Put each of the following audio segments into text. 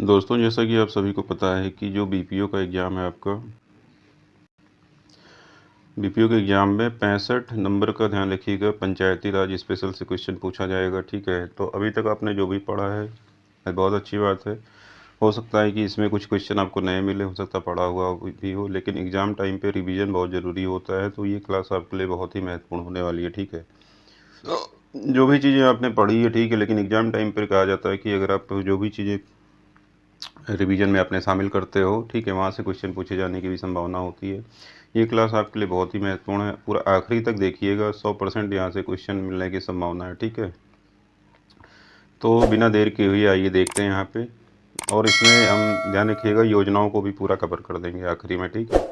दोस्तों, जैसा कि आप सभी को पता है कि जो बीपीओ का एग्ज़ाम है आपका, बीपीओ के एग्ज़ाम में 65 नंबर का ध्यान रखिएगा, पंचायती राज स्पेशल से क्वेश्चन पूछा जाएगा, ठीक है। तो अभी तक आपने जो भी पढ़ा है बहुत अच्छी बात है। हो सकता है कि इसमें कुछ क्वेश्चन आपको नए मिले, हो सकता है पढ़ा हुआ भी हो, लेकिन एग्ज़ाम टाइम पे रिवीजन बहुत ज़रूरी होता है। तो ये क्लास आपके लिए बहुत ही महत्वपूर्ण होने वाली है, ठीक है। जो भी चीज़ें आपने पढ़ी है, ठीक है, लेकिन एग्ज़ाम टाइम पर कहा जाता है कि अगर आप जो भी चीज़ें रिवीजन में अपने शामिल करते हो, ठीक है, वहाँ से क्वेश्चन पूछे जाने की भी संभावना होती है। ये क्लास आपके लिए बहुत ही महत्वपूर्ण है, पूरा आखिरी तक देखिएगा, 100% यहाँ से क्वेश्चन मिलने की संभावना है, ठीक है। तो बिना देर किए हुए आइए देखते हैं यहाँ पे, और इसमें हम ध्यान रखिएगा योजनाओं को भी पूरा कवर कर देंगे आखिरी में, ठीक है।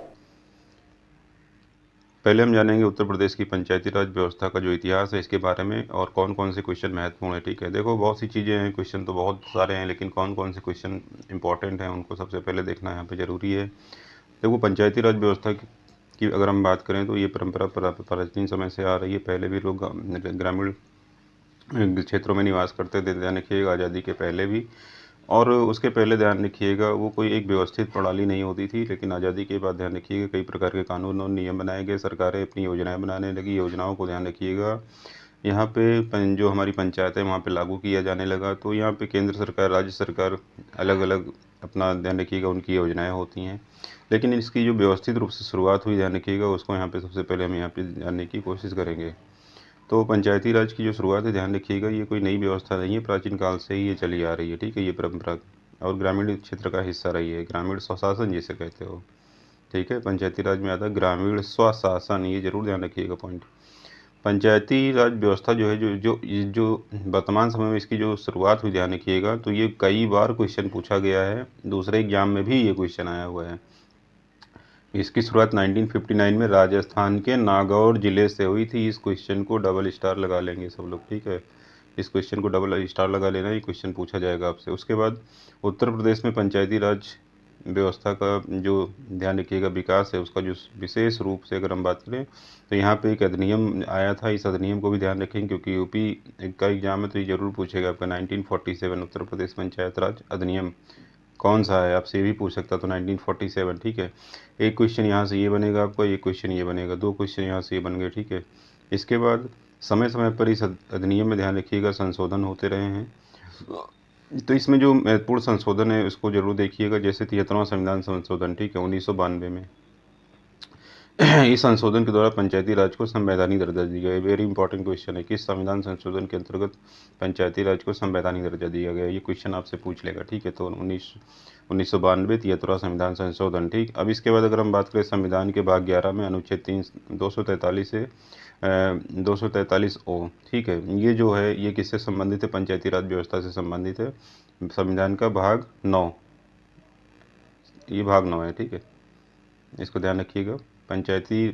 पहले हम जानेंगे उत्तर प्रदेश की पंचायती राज व्यवस्था का जो इतिहास है इसके बारे में, और कौन कौन से क्वेश्चन महत्वपूर्ण है, ठीक है। देखो, बहुत सी चीज़ें हैं, क्वेश्चन तो बहुत सारे हैं, लेकिन कौन कौन से क्वेश्चन इंपॉर्टेंट हैं उनको सबसे पहले देखना यहाँ पे ज़रूरी है। देखो, पंचायती राज व्यवस्था की अगर हम बात करें तो ये परंपरा प्राचीन समय से आ रही है। पहले भी लोग ग्रामीण क्षेत्रों में निवास करते थे, ध्यान रखिएगा, आज़ादी के पहले भी। और उसके पहले ध्यान रखिएगा, वो कोई एक व्यवस्थित प्रणाली नहीं होती थी, लेकिन आज़ादी के बाद ध्यान रखिएगा कई प्रकार के कानून और नियम बनाए गए, सरकारें अपनी योजनाएं बनाने लगी। योजनाओं को ध्यान रखिएगा यहाँ पे जो हमारी पंचायत है वहाँ पे लागू किया जाने लगा। तो यहाँ पे केंद्र सरकार, राज्य सरकार अलग अलग अपना ध्यान रखिएगा उनकी योजनाएं होती हैं, लेकिन इसकी जो व्यवस्थित रूप से शुरुआत हुई, ध्यान रखिएगा, उसको यहाँ पे सबसे पहले हम यहाँ पे जानने की कोशिश करेंगे। तो पंचायती राज की जो शुरुआत है, ध्यान रखिएगा, ये कोई नई व्यवस्था नहीं है, प्राचीन काल से ही ये चली आ रही है, ठीक है, ये परंपरा, और ग्रामीण क्षेत्र का हिस्सा रही है, ग्रामीण स्वशासन जिसे कहते हो, ठीक है। पंचायती राज में आता है ग्रामीण स्वशासन, ये जरूर ध्यान रखिएगा पॉइंट। पंचायती राज व्यवस्था जो है, जो जो जो वर्तमान समय में इसकी जो शुरुआत हुई, ध्यान रखिएगा, तो ये कई बार क्वेश्चन पूछा गया है, दूसरे एग्जाम में भी ये क्वेश्चन आया हुआ है। इसकी शुरुआत 1959 में राजस्थान के नागौर जिले से हुई थी। इस क्वेश्चन को डबल स्टार लगा लेंगे सब लोग, ठीक है। इस क्वेश्चन को डबल स्टार लगा लेना, ये क्वेश्चन पूछा जाएगा आपसे। उसके बाद उत्तर प्रदेश में पंचायती राज व्यवस्था का जो ध्यान रखिएगा विकास है, उसका जो विशेष रूप से अगर हम बात करें तो यहाँ पे एक अधिनियम आया था, इस अधिनियम को भी ध्यान रखेंगे क्योंकि यूपी का एग्जाम है तो ये जरूर पूछेगा आपका। 1947 उत्तर प्रदेश पंचायत राज अधिनियम कौन सा है, आपसे ये भी पूछ सकता, तो 1947, ठीक है। एक क्वेश्चन यहाँ से ये बनेगा आपका, एक क्वेश्चन ये बनेगा, दो क्वेश्चन यहाँ से ये बन गए, ठीक है। इसके बाद समय समय पर इस अधिनियम में ध्यान रखिएगा संशोधन होते रहे हैं। तो इसमें जो महत्वपूर्ण संशोधन है उसको जरूर देखिएगा, जैसे 73वां संविधान संशोधन, ठीक है, 1992 में। इस संशोधन के द्वारा पंचायती राज को संवैधानिक दर्जा दिया गया। वेरी इंपॉर्टेंट क्वेश्चन है, किस संविधान संशोधन के अंतर्गत पंचायती राज को संवैधानिक दर्जा दिया गया, ये क्वेश्चन आपसे पूछ लेगा, ठीक है। तो 1992 73वां संविधान संशोधन, ठीक। अब इसके बाद अगर हम बात करें संविधान के भाग 11 में अनुच्छेद 243 से 243 ओ, ठीक है, ये जो है ये किससे संबंधित है, पंचायती राज व्यवस्था से संबंधित है। संविधान का भाग 9, ये भाग 9 है, ठीक है, इसको ध्यान रखिएगा। पंचायती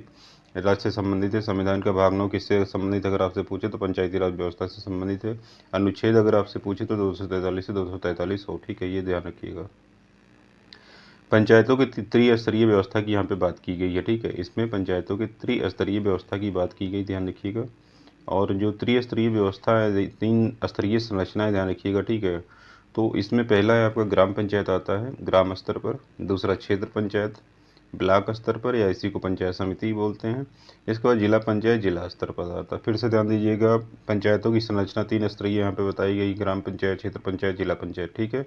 राज से संबंधित है, संविधान का भाग 9 किससे संबंधित अगर आपसे पूछे तो पंचायती राज व्यवस्था से संबंधित है। अनुच्छेद अगर आपसे पूछे तो 243 से 243 हो, ठीक है, ये ध्यान रखिएगा। पंचायतों की त्रिस्तरीय व्यवस्था की यहाँ पे बात की गई है, ठीक है, इसमें पंचायतों की त्रिस्तरीय व्यवस्था की बात की गई, ध्यान रखिएगा। और जो त्रिस्तरीय व्यवस्था है, 3 स्तरीय संरचना है, ध्यान रखिएगा, ठीक है। तो इसमें पहला है आपका ग्राम पंचायत आता है ग्राम स्तर पर, दूसरा क्षेत्र पंचायत ब्लॉक स्तर पर, या इसी को पंचायत समिति बोलते हैं। इसके बाद जिला पंचायत जिला स्तर पर आता है। फिर से ध्यान दीजिएगा, पंचायतों की संरचना 3 स्तरीय यहाँ पे बताई गई, ग्राम पंचायत, क्षेत्र पंचायत, जिला पंचायत, ठीक है।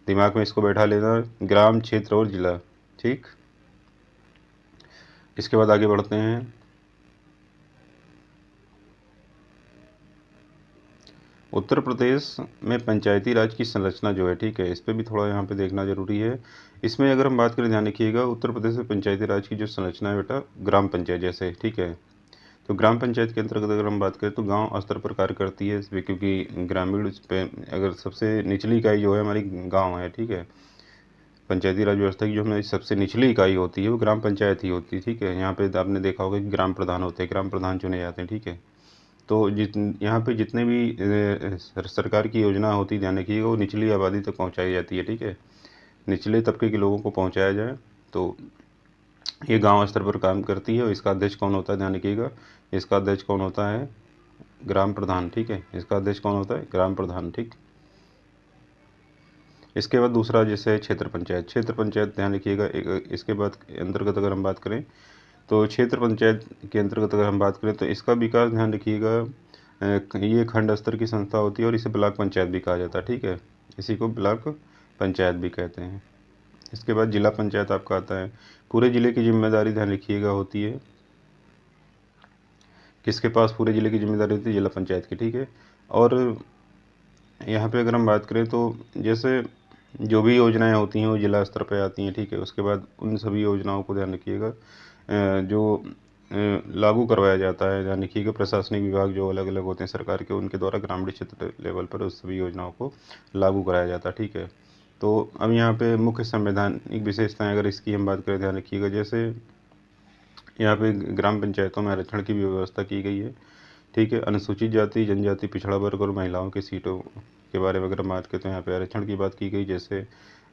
दिमाग में इसको बैठा लेना, ग्राम, क्षेत्र और जिला, ठीक। इसके बाद आगे बढ़ते हैं। उत्तर प्रदेश में पंचायती राज की संरचना जो है, ठीक है, इस पर भी थोड़ा यहाँ पे देखना जरूरी है। इसमें अगर हम बात करें, ध्यान रखिएगा, उत्तर प्रदेश में पंचायती राज की जो संरचना है बेटा, ग्राम पंचायत जैसे, ठीक है। तो ग्राम पंचायत के अंतर्गत अगर हम बात करें तो गांव स्तर पर कार्य करती है इसमें, क्योंकि ग्रामीण पे अगर सबसे निचली इकाई जो है हमारी गाँव है, ठीक है। पंचायती राज व्यवस्था की जो हमारी सबसे निचली इकाई होती है वो ग्राम पंचायत ही होती है, ठीक है। यहाँ पे आपने देखा होगा कि ग्राम प्रधान होते हैं, ग्राम प्रधान चुने जाते हैं, ठीक है। तो यहाँ पे जितने भी सरकार की योजना होती है, ध्यान रखिएगा, वो निचली आबादी तक पहुँचाई जाती है, ठीक है, निचले तबके के लोगों को पहुँचाया जाए। तो ये गांव स्तर पर काम करती है। और इसका अध्यक्ष कौन होता है, ध्यान रखिएगा, इसका अध्यक्ष कौन होता है, ग्राम प्रधान, ठीक है, इसका अध्यक्ष कौन होता है, ग्राम प्रधान, ठीक। इसके बाद दूसरा जैसे है क्षेत्र पंचायत। क्षेत्र पंचायत ध्यान रखिएगा। इसके बाद अंतर्गत अगर हम बात करें तो क्षेत्र पंचायत के अंतर्गत अगर हम बात करें तो इसका विकास ध्यान रखिएगा, ये खंड स्तर की संस्था होती है और इसे ब्लॉक पंचायत भी कहा जाता है, ठीक है। इसी को ब्लॉक पंचायत भी कहते हैं। इसके बाद जिला पंचायत आपका आता है। पूरे ज़िले की जिम्मेदारी ध्यान रखिएगा होती है किसके पास, पूरे ज़िले की जिम्मेदारी होती है जिला पंचायत की, ठीक है। और यहाँ पे अगर हम बात करें तो जैसे जो भी योजनाएं होती हैं वो जिला स्तर पे आती हैं, ठीक है। उसके बाद उन सभी योजनाओं को ध्यान रखिएगा जो लागू करवाया जाता है, ध्यान रखिएगा प्रशासनिक विभाग जो अलग अलग होते हैं सरकार के, उनके द्वारा ग्रामीण क्षेत्र लेवल पर उस सभी योजनाओं को लागू कराया जाता है, ठीक है। तो अब यहाँ पे मुख्य संवैधानिक विशेषताएं अगर इसकी हम बात करें, ध्यान रखिएगा जैसे यहाँ पे ग्राम पंचायतों में आरक्षण की भी व्यवस्था की गई है, ठीक है। अनुसूचित जाति, जनजाति, पिछड़ा वर्ग और महिलाओं की सीटों के बारे में अगर हम बात करें तो यहाँ पे आरक्षण की बात की गई। जैसे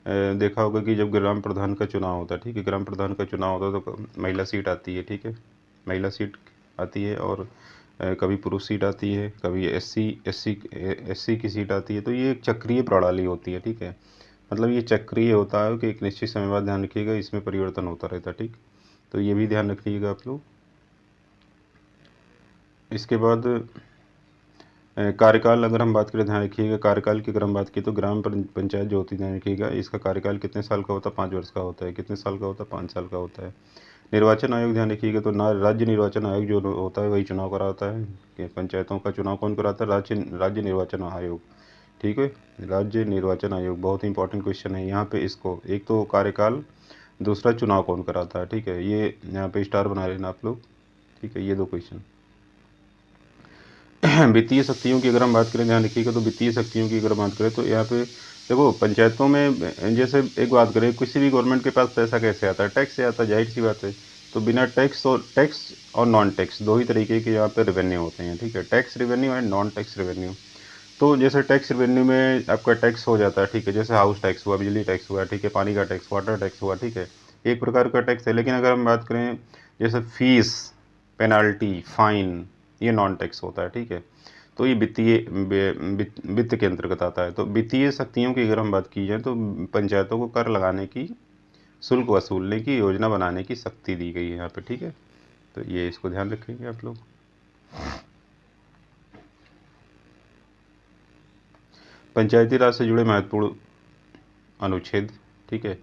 देखा होगा कि जब ग्राम प्रधान का चुनाव होता है, ठीक है, ग्राम प्रधान का चुनाव होता है तो महिला सीट आती है, ठीक है, महिला सीट आती है। और कभी पुरुष सीट आती है, कभी एससी की सीट आती है। तो ये एक चक्रीय प्रणाली होती है, ठीक है। मतलब ये चक्रीय होता है कि एक निश्चित समय बाद ध्यान रखिएगा इसमें परिवर्तन होता रहता है, ठीक। तो ये भी ध्यान रखिएगा आप लोग। इसके बाद कार्यकाल अगर हम बात करें, ध्यान रखिएगा कार्यकाल की अगर हम बात की तो ग्राम पंचायत जो होती है, ध्यान रखिएगा इसका कार्यकाल कितने साल का होता है, 5 वर्ष का होता है। कितने साल का होता है, 5 साल का होता है। निर्वाचन आयोग ध्यान रखिएगा तो राज्य निर्वाचन आयोग जो होता है वही चुनाव कराता है कि पंचायतों का चुनाव कौन कराता है, राज्य निर्वाचन आयोग, ठीक है। राज्य निर्वाचन आयोग बहुत ही इंपॉर्टेंट क्वेश्चन है यहाँ पे। इसको एक तो कार्यकाल, दूसरा चुनाव कौन कराता है, ठीक है। ये यहाँ पे स्टार बना लेना आप लोग, ठीक है। ये 2 क्वेश्चन। वित्तीय शक्तियों की अगर हम बात करें, ध्यान रखिएगा तो वित्तीय शक्तियों की अगर बात करें तो यहाँ पे देखो पंचायतों में जैसे एक बात करें, किसी भी गवर्नमेंट के पास पैसा कैसे आता है, टैक्स से आता है, जाहिर सी बात है। तो बिना टैक्स और नॉन टैक्स 2 ही तरीके के यहाँ पे रेवेन्यू होते हैं, ठीक है। Tax revenue and non tax revenue. तो जैसे टैक्स रेवेन्यू में आपका टैक्स हो जाता है, ठीक है, जैसे हाउस टैक्स हुआ, बिजली टैक्स हुआ, ठीक है, पानी का टैक्स, वाटर टैक्स हुआ, ठीक है, एक प्रकार का टैक्स है। लेकिन अगर हम बात करें जैसे फीस, पेनाल्टी, फाइन, ये नॉन टैक्स होता है, ठीक है। तो ये वित्त के अंतर्गत आता है। तो वित्तीय शक्तियों की अगर हम बात की जाए तो पंचायतों को कर लगाने की, शुल्क वसूलने की, योजना बनाने की शक्ति दी गई है यहाँ पे, ठीक है। तो ये इसको ध्यान रखेंगे आप लोग। पंचायती राज से जुड़े महत्वपूर्ण अनुच्छेद, ठीक है।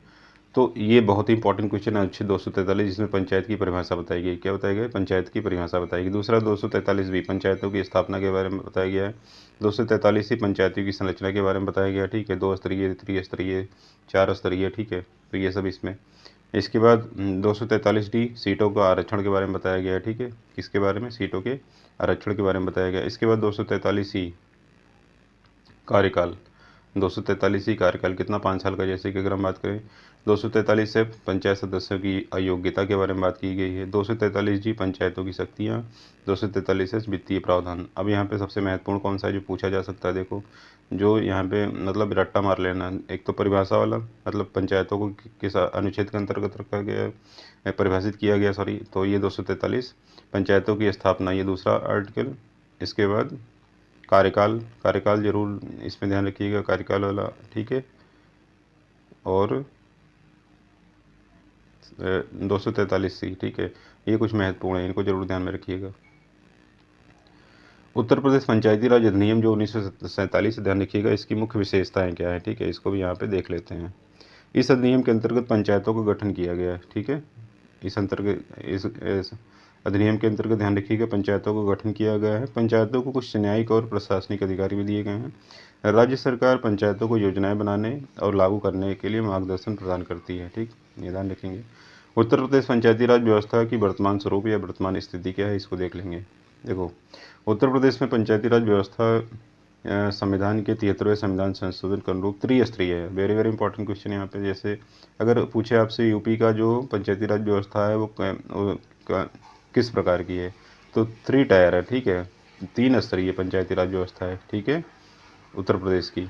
तो ये बहुत ही इंपॉर्टेंट क्वेश्चन है अनुच्छेद 243, जिसमें पंचायत की परिभाषा बताई गई। क्या बताया गया, पंचायत की परिभाषा बताई गई। दूसरा 243 भी पंचायतों की स्थापना के बारे में बताया गया है। 243 ही पंचायतों की संरचना के बारे में बताया गया, ठीक है। 2 स्तरीय, त्रिस्तरीय, 4 स्तरीय, ठीक है। तो ये सब इसमें। इसके बाद 243D सीटों का आरक्षण के बारे में बताया गया है, ठीक है। किसके बारे में, सीटों के आरक्षण के बारे में बताया गया। इसके बाद 243C कार्यकाल, 243 ही कार्यकाल कितना, 5 साल का। जैसे कि अगर हम बात करें 243 से पंचायत सदस्यों की अयोग्यता के बारे में बात की गई है। 243G पंचायतों की शक्तियाँ, 243S वित्तीय प्रावधान। अब यहाँ पे सबसे महत्वपूर्ण कौन सा है जो पूछा जा सकता है, देखो जो यहाँ पे मतलब रट्टा मार लेना। एक तो परिभाषा वाला, मतलब पंचायतों को किस अनुच्छेद के अंतर्गत रखा गया है, परिभाषित किया गया, सॉरी। तो ये 243 पंचायतों की स्थापना, ये दूसरा आर्टिकल। इसके बाद कार्यकाल, कार्यकाल जरूर इसमें ध्यान रखिएगा, कार्यकाल वाला, ठीक है। और 243C, ठीक है। ये कुछ महत्वपूर्ण है, इनको जरूर ध्यान में रखिएगा। उत्तर प्रदेश पंचायती राज अधिनियम जो 1947, ध्यान रखिएगा इसकी मुख्य विशेषताएं क्या है, ठीक है। इसको भी यहाँ पे देख लेते हैं। इस अधिनियम के अंतर्गत पंचायतों का गठन किया गया है, ठीक है। इस अधिनियम के अंतर्गत ध्यान रखिएगा पंचायतों का गठन किया गया है। पंचायतों को कुछ न्यायिक और प्रशासनिक अधिकार भी दिए गए हैं। राज्य सरकार पंचायतों को योजनाएं बनाने और लागू करने के लिए मार्गदर्शन प्रदान करती है, ठीक, ये ध्यान रखेंगे। उत्तर प्रदेश पंचायती राज व्यवस्था की वर्तमान स्वरूप या वर्तमान स्थिति क्या है, इसको देख लेंगे। देखो उत्तर प्रदेश में पंचायती राज व्यवस्था संविधान के 73वें संविधान संशोधन के अनुरूप त्रिस्तरीय है। वेरी वेरी इंपॉर्टेंट क्वेश्चन यहाँ पे। जैसे अगर पूछे आपसे यूपी का जो पंचायती राज व्यवस्था है वो किस प्रकार की है, तो 3 टायर है, ठीक है। 3 स्तरीय पंचायती राज व्यवस्था है, ठीक है, उत्तर प्रदेश की।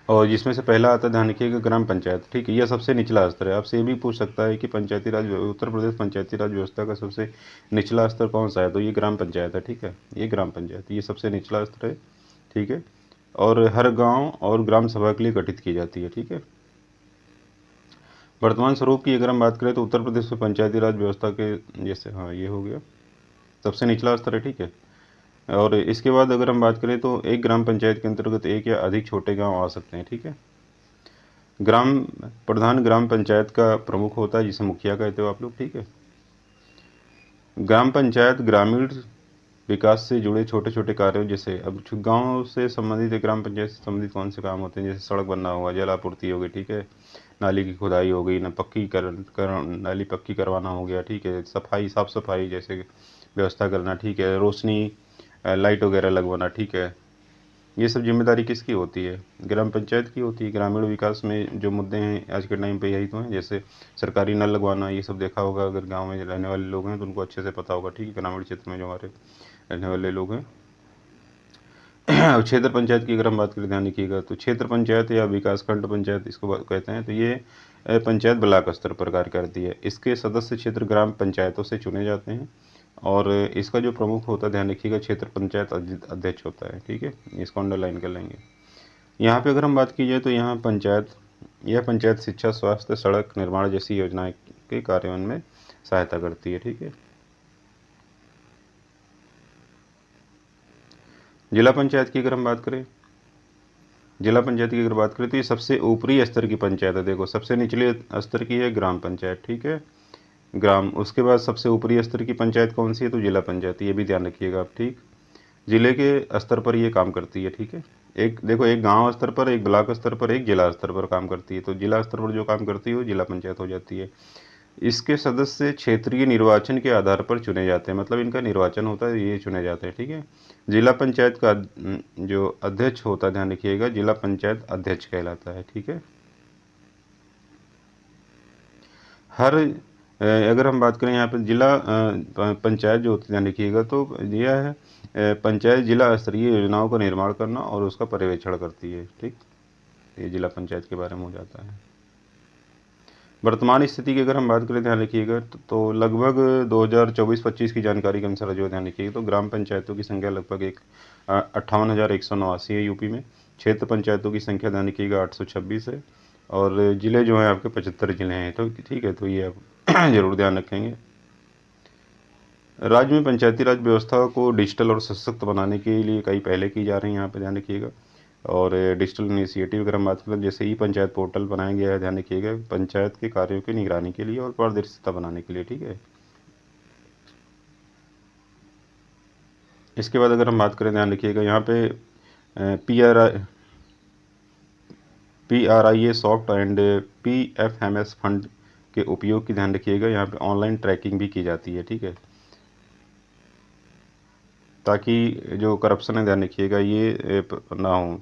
और जिसमें से पहला आता है, ध्यान रखिएगा, ग्राम पंचायत, ठीक है। यह सबसे निचला स्तर है। आपसे ये भी पूछ सकता है कि पंचायती राज, उत्तर प्रदेश पंचायती राज व्यवस्था का सबसे निचला स्तर कौन सा है, तो ये ग्राम पंचायत है, ठीक है। ये ग्राम पंचायत, ये सबसे निचला स्तर है, ठीक है। और हर गांव और ग्राम सभा के लिए गठित की जाती है। ठीक है। वर्तमान स्वरूप की अगर हम बात करें तो उत्तर प्रदेश में पंचायती राज व्यवस्था के जैसे, हाँ ये हो गया सबसे निचला स्तर है। ठीक है। और इसके बाद अगर हम बात करें तो एक ग्राम पंचायत के अंतर्गत एक या अधिक छोटे गांव आ सकते हैं। ठीक है। ग्राम प्रधान ग्राम पंचायत का प्रमुख होता है, जिसे मुखिया कहते हो आप लोग। ठीक है। ग्राम पंचायत ग्रामीण विकास से जुड़े छोटे छोटे कार्यों, जैसे अब गांव से संबंधित है, ग्राम पंचायत से संबंधित कौन से काम होते हैं, जैसे सड़क बनना होगा, जल आपूर्ति हो गई। ठीक है। नाली की खुदाई हो गई, न पक्की नाली पक्की करवाना हो गया। ठीक है। सफाई, साफ सफाई जैसे व्यवस्था करना। ठीक है। रोशनी, लाइट वगैरह लगवाना। ठीक है। ये सब जिम्मेदारी किसकी होती है? ग्राम पंचायत की होती है। ग्रामीण विकास में जो मुद्दे हैं आज के टाइम पे यही तो हैं, जैसे सरकारी नल लगवाना, ये सब देखा होगा अगर गांव में रहने वाले लोग हैं तो उनको अच्छे से पता होगा। ठीक है। ग्रामीण क्षेत्र में जो हमारे रहने वाले लोग हैं। अब क्षेत्र पंचायत की अगर हम बात करें, ध्यान रखिएगा, तो क्षेत्र पंचायत या विकासखंड पंचायत इसको कहते हैं। तो ये पंचायत ब्लॉक स्तर पर कार्य करती है। इसके सदस्य क्षेत्र ग्राम पंचायतों से चुने जाते हैं और इसका जो प्रमुख होता है, ध्यान रखिएगा, क्षेत्र पंचायत अध्यक्ष होता है। ठीक है। इसको अंडरलाइन कर लेंगे। यहाँ पे अगर हम बात की जाए तो यहाँ पंचायत शिक्षा, स्वास्थ्य, सड़क निर्माण जैसी योजनाएं के कार्यान्वयन में सहायता करती है। ठीक है। जिला पंचायत की अगर हम बात करें, तो ये सबसे ऊपरी स्तर की पंचायत है। देखो, सबसे निचले स्तर की है ग्राम पंचायत। ठीक है। उसके बाद सबसे ऊपरी स्तर की पंचायत कौन सी है? तो जिला पंचायत। ये भी ध्यान रखिएगा आप। ठीक। जिले के स्तर पर ये काम करती है। ठीक है। एक देखो, एक गांव स्तर पर, एक ब्लॉक स्तर पर, एक जिला स्तर पर काम करती है। तो जिला स्तर पर जो काम करती है वो जिला पंचायत हो जाती है। इसके सदस्य क्षेत्रीय निर्वाचन के आधार पर चुने जाते हैं, मतलब इनका निर्वाचन होता है, ये चुने जाते हैं। ठीक है। जिला पंचायत का जो अध्यक्ष होता है, ध्यान रखिएगा, जिला पंचायत अध्यक्ष कहलाता है। ठीक है। हर अगर हम बात करें यहाँ पर जिला पंचायत जो होती है, ध्यान रखिएगा, तो यह है पंचायत जिला स्तरीय योजनाओं का निर्माण करना और उसका पर्यवेक्षण करती है। ठीक। ये जिला पंचायत के बारे में हो जाता है। वर्तमान स्थिति की अगर हम बात करें, ध्यान रखिएगा, तो लगभग 2024-25 की जानकारी के अनुसार जो ध्यान रखिएगा, तो ग्राम पंचायतों की संख्या लगभग 58,189 है यूपी में। क्षेत्र पंचायतों की संख्या, ध्यान रखिएगा, 826 है। और ज़िले जो हैं आपके 75 ज़िले हैं। तो ठीक है, तो ये आप ज़रूर ध्यान रखेंगे। राज्य में पंचायती राज व्यवस्था को डिजिटल और सशक्त बनाने के लिए कई पहले की जा रही हैं, यहाँ पे ध्यान रखिएगा। और डिजिटल इनिशिएटिव अगर हम बात करें, जैसे ही पंचायत पोर्टल बनाया गया है, ध्यान रखिएगा, पंचायत के कार्यों की निगरानी के लिए और पारदर्शिता बनाने के लिए। ठीक है। इसके बाद अगर हम बात करें, ध्यान रखिएगा, यहाँ पे PRIA soft and PFMS fund के उपयोग की, ध्यान रखिएगा, यहाँ पे ऑनलाइन ट्रैकिंग भी की जाती है। ठीक है। ताकि जो करप्शन है, ध्यान रखिएगा, ये ना हो।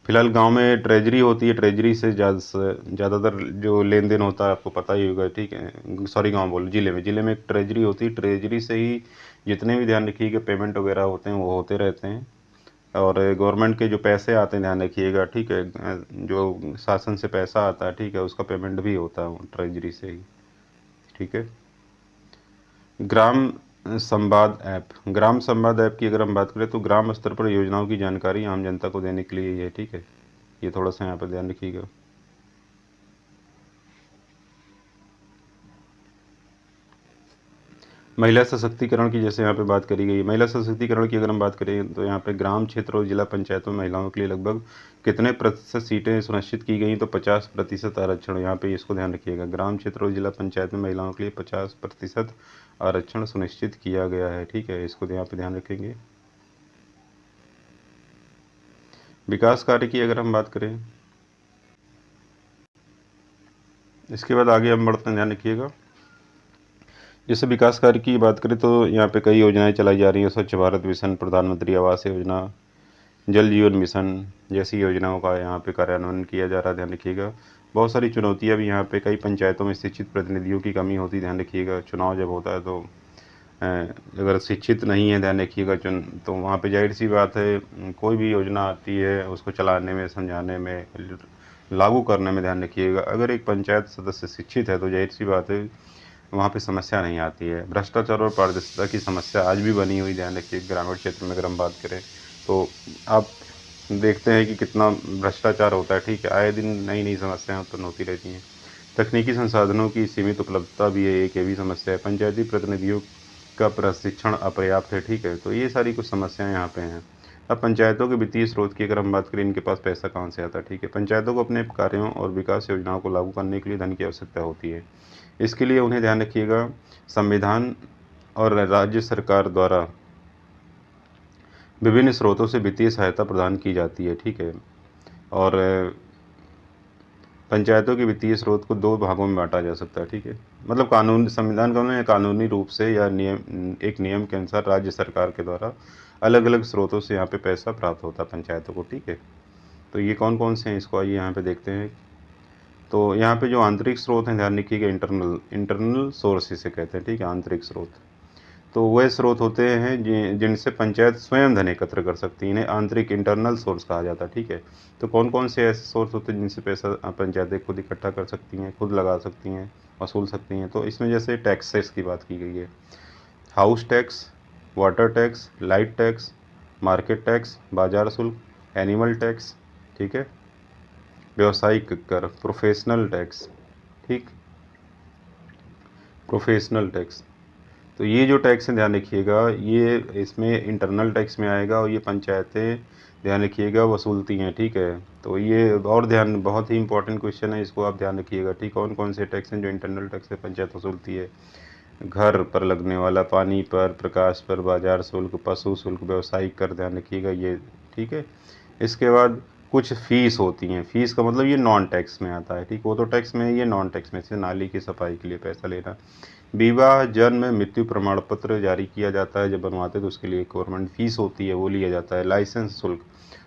फिलहाल गांव में ट्रेजरी होती है, ट्रेजरी से ज़्यादातर जो लेन देन होता है आपको पता ही होगा। ठीक है। सॉरी, गांव बोल, जिले में एक ट्रेजरी होती है। ट्रेजरी से ही जितने भी, ध्यान रखिएगा, पेमेंट वगैरह होते हैं वो होते रहते हैं। और गवर्नमेंट के जो पैसे आते हैं, ध्यान रखिएगा, ठीक है, जो शासन से पैसा आता है, ठीक है, उसका पेमेंट भी होता है ट्रेजरी से ही। ठीक है। ग्राम ग्राम संवाद ऐप की अगर हम बात करें, तो ग्राम स्तर पर योजनाओं की जानकारी आम जनता को देने के लिए ये है। ठीक है। ये थोड़ा सा यहाँ पर ध्यान रखिएगा। महिला सशक्तिकरण की जैसे यहाँ पे बात करी गई, महिला सशक्तिकरण की अगर हम बात करें, तो यहाँ पे ग्राम क्षेत्र और जिला पंचायतों में महिलाओं के लिए लगभग कितने प्रतिशत सीटें सुनिश्चित की गई? तो 50% आरक्षण। यहाँ पे इसको ध्यान रखिएगा, ग्राम क्षेत्र और जिला पंचायत में महिलाओं के लिए 50% आरक्षण सुनिश्चित किया गया है। ठीक है। इसको यहाँ पे ध्यान रखेंगे। विकास कार्य की अगर हम बात करें, इसके बाद आगे हम बढ़ते हैं, ध्यान रखिएगा। जैसे विकास कार्य की बात करें तो यहाँ पे कई योजनाएं चलाई जा रही हैं, स्वच्छ भारत मिशन, प्रधानमंत्री आवास योजना, जल जीवन मिशन जैसी योजनाओं का यहाँ पे कार्यान्वयन किया जा रहा है, ध्यान रखिएगा। बहुत सारी चुनौतियाँ भी यहाँ पे, कई पंचायतों में शिक्षित प्रतिनिधियों की कमी होती है, ध्यान रखिएगा। चुनाव जब होता है तो अगर शिक्षित नहीं है, ध्यान रखिएगा, तो वहाँ पे जाहिर सी बात है, कोई भी योजना आती है उसको चलाने में, समझाने में, लागू करने में, ध्यान रखिएगा, अगर एक पंचायत सदस्य शिक्षित है तो जाहिर सी बात है वहाँ पे समस्या नहीं आती है। भ्रष्टाचार और पारदर्शिता की समस्या आज भी बनी हुई, ध्यान रखिए, ग्रामीण क्षेत्र में अगर हम बात करें तो आप देखते हैं कि कितना भ्रष्टाचार होता है, ठीक है। आए दिन नई नई समस्याएं उत्पन्न होती रहती हैं। तकनीकी संसाधनों की सीमित उपलब्धता भी है, एक ये भी समस्या है। पंचायती प्रतिनिधियों का प्रशिक्षण अपर्याप्त है, ठीक है। तो ये सारी कुछ समस्याएं यहाँ पे हैं। अब पंचायतों के वित्तीय स्रोत की अगर हम बात करें, इनके पास पैसा कहाँ से आता है, ठीक है। पंचायतों को अपने कार्यों और विकास योजनाओं को लागू करने के लिए धन की आवश्यकता होती है। इसके लिए उन्हें, ध्यान रखिएगा, संविधान और राज्य सरकार द्वारा विभिन्न स्रोतों से वित्तीय सहायता प्रदान की जाती है, ठीक है। और पंचायतों के वित्तीय स्रोत को दो भागों में बांटा जा सकता है, ठीक है। मतलब कानून, संविधान का उन्होंने कानूनी रूप से या एक नियम के अनुसार राज्य सरकार के द्वारा अलग अलग स्रोतों से यहाँ पे पैसा प्राप्त होता है पंचायतों को, ठीक है। तो ये कौन कौन से हैं, इसको आइए यहाँ पे देखते हैं। तो यहाँ पे जो आंतरिक स्रोत हैं, ध्यान रखिएगा, इंटरनल इंटरनल सोर्स इसे कहते हैं, ठीक है, आंतरिक स्रोत। तो वह स्रोत होते हैं जिनसे पंचायत स्वयं धन एकत्र कर सकती है, इन्हें आंतरिक इंटरनल सोर्स कहा जाता है, ठीक है। तो कौन कौन से ऐसे सोर्स होते हैं जिनसे पैसा पंचायतें खुद इकट्ठा कर सकती हैं, खुद लगा सकती हैं, वसूल सकती हैं। तो इसमें जैसे टैक्सेस की बात की गई है, house tax, water tax, light tax, market tax, बाजार शुल्क, एनिमल टैक्स, ठीक है, व्यवसायिक कर, प्रोफेशनल टैक्स, ठीक, प्रोफेशनल टैक्स। तो ये जो टैक्स है, ध्यान रखिएगा, ये इसमें इंटरनल टैक्स में आएगा और ये पंचायतें, ध्यान रखिएगा, वसूलती हैं, ठीक है। तो ये और ध्यान, बहुत ही इंपॉर्टेंट क्वेश्चन है, इसको आप ध्यान रखिएगा, ठीक। कौन कौन से टैक्स हैं जो इंटरनल टैक्स है पंचायत वसूलती है? घर पर लगने वाला, पानी पर, प्रकाश पर, बाजार शुल्क, पशु शुल्क, व्यवसायिक कर, ध्यान रखिएगा ये, ठीक है। इसके बाद कुछ फ़ीस होती हैं, फ़ीस का मतलब ये नॉन टैक्स में आता है, ठीक। वो तो टैक्स में है, ये नॉन टैक्स में, जैसे नाली की सफाई के लिए पैसा लेना। विवाह, जन्म, मृत्यु प्रमाण पत्र जारी किया जाता है जब बनवाते हैं, तो उसके लिए गवर्नमेंट फ़ीस होती है, वो लिया जाता है। लाइसेंस शुल्क,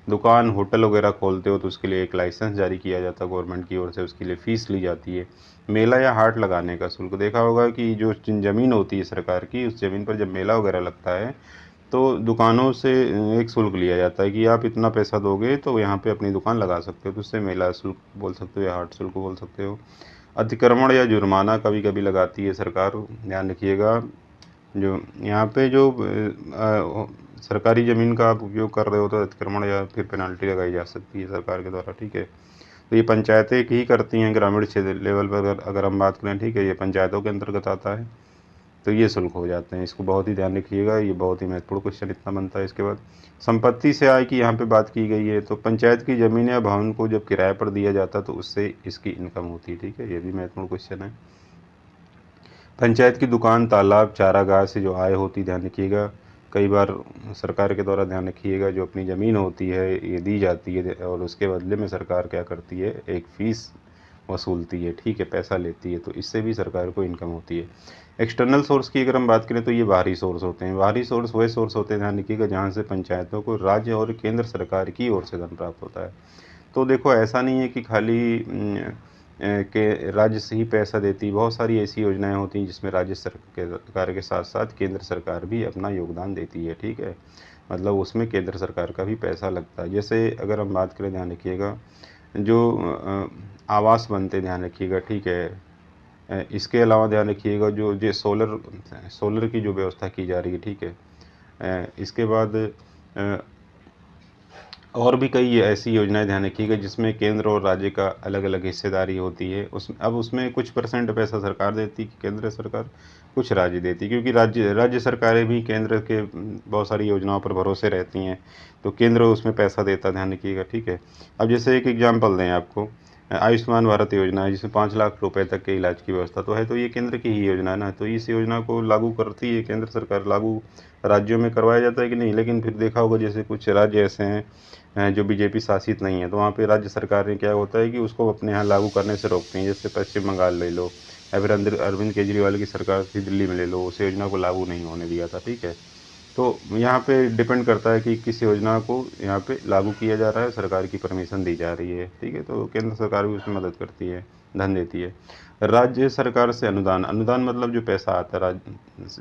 दुकान होटल वगैरह खोलते हो तो उसके लिए एक लाइसेंस जारी किया जाता है गवर्नमेंट की ओर से, उसके लिए फ़ीस ली जाती है। मेला या हाट लगाने का शुल्क, देखा होगा कि जो ज़मीन होती है सरकार की, उस ज़मीन पर जब मेला वगैरह लगता है तो दुकानों से एक शुल्क लिया जाता है कि आप इतना पैसा दोगे तो यहाँ पे अपनी दुकान लगा सकते हो, तो उससे मेला शुल्क बोल सकते हो या हाट शुल्क बोल सकते हो। अतिक्रमण या जुर्माना कभी कभी लगाती है सरकार, ध्यान रखिएगा। जो यहाँ पे जो सरकारी ज़मीन का आप उपयोग कर रहे हो तो अतिक्रमण या फिर पेनल्टी लगाई जा सकती है सरकार के द्वारा, ठीक है। तो ये पंचायतें ही करती हैं ग्रामीण क्षेत्र लेवल पर, अगर हम बात करें, ठीक है, ये पंचायतों के अंतर्गत आता है। तो ये शुल्क हो जाते हैं, इसको बहुत ही ध्यान रखिएगा, ये बहुत ही महत्वपूर्ण क्वेश्चन इतना बनता है। इसके बाद संपत्ति से आय की यहाँ पे बात की गई है, तो पंचायत की ज़मीन या भवन को जब किराए पर दिया जाता है तो उससे इसकी इनकम होती है, ठीक है, ये भी महत्वपूर्ण क्वेश्चन है। पंचायत की दुकान, तालाब, चारागाह से जो आय होती है, ध्यान रखिएगा, कई बार सरकार के द्वारा, ध्यान रखिएगा, जो अपनी ज़मीन होती है ये दी जाती है और उसके बदले में सरकार क्या करती है, एक फ़ीस वसूलती है, ठीक है, पैसा लेती है, तो इससे भी सरकार को इनकम होती है। एक्सटर्नल सोर्स की अगर हम बात करें तो ये बाहरी सोर्स होते हैं। बाहरी सोर्स वही सोर्स होते हैं, ध्यान रखिएगा, जहाँ से पंचायतों को राज्य और केंद्र सरकार की ओर से धन प्राप्त होता है। तो देखो, ऐसा नहीं है कि खाली के राज्य से ही पैसा देती, बहुत सारी ऐसी योजनाएं होती हैं जिसमें राज्य सरकार के साथ साथ केंद्र सरकार भी अपना योगदान देती है, ठीक है। मतलब उसमें केंद्र सरकार का भी पैसा लगता है। जैसे अगर हम बात करें, ध्यान रखिएगा, जो आवास बनते, ध्यान रखिएगा, ठीक है। इसके अलावा ध्यान रखिएगा, जो सोलर सोलर की जो व्यवस्था की जा रही है, ठीक है। इसके बाद अ, और भी कई ऐसी योजनाएं, ध्यान रखिएगा, जिसमें केंद्र और राज्य का अलग अलग हिस्सेदारी होती है। उसमें कुछ परसेंट पैसा सरकार देती है, केंद्र सरकार, कुछ राज्य देती है, क्योंकि राज्य राज्य सरकारें भी केंद्र के बहुत सारी योजनाओं पर भरोसे रहती हैं, तो केंद्र उसमें पैसा देता है, ध्यान रखिएगा, ठीक है। अब जैसे एक एग्जाम्पल दें आपको, आयुष्मान भारत योजना है, जिसमें 5 लाख रुपए तक के इलाज की व्यवस्था तो है, तो ये केंद्र की ही योजना है ना, तो इस योजना को लागू करती है केंद्र सरकार। लागू राज्यों में करवाया जाता है कि नहीं, लेकिन फिर देखा होगा जैसे कुछ राज्य ऐसे हैं जो बीजेपी शासित नहीं है, तो वहाँ पे राज्य सरकार ने क्या होता है कि उसको अपने यहाँ लागू करने से रोकती हैं। जैसे पश्चिम बंगाल ले लो, या फिर अरविंद केजरीवाल की सरकार थी दिल्ली में ले लो, उस योजना को लागू नहीं होने दिया था, ठीक है। तो यहाँ पे डिपेंड करता है कि किस योजना को यहाँ पे लागू किया जा रहा है, सरकार की परमिशन दी जा रही है, ठीक है। तो केंद्र सरकार भी उसमें मदद करती है, धन देती है। राज्य सरकार से अनुदान, अनुदान मतलब जो पैसा आता है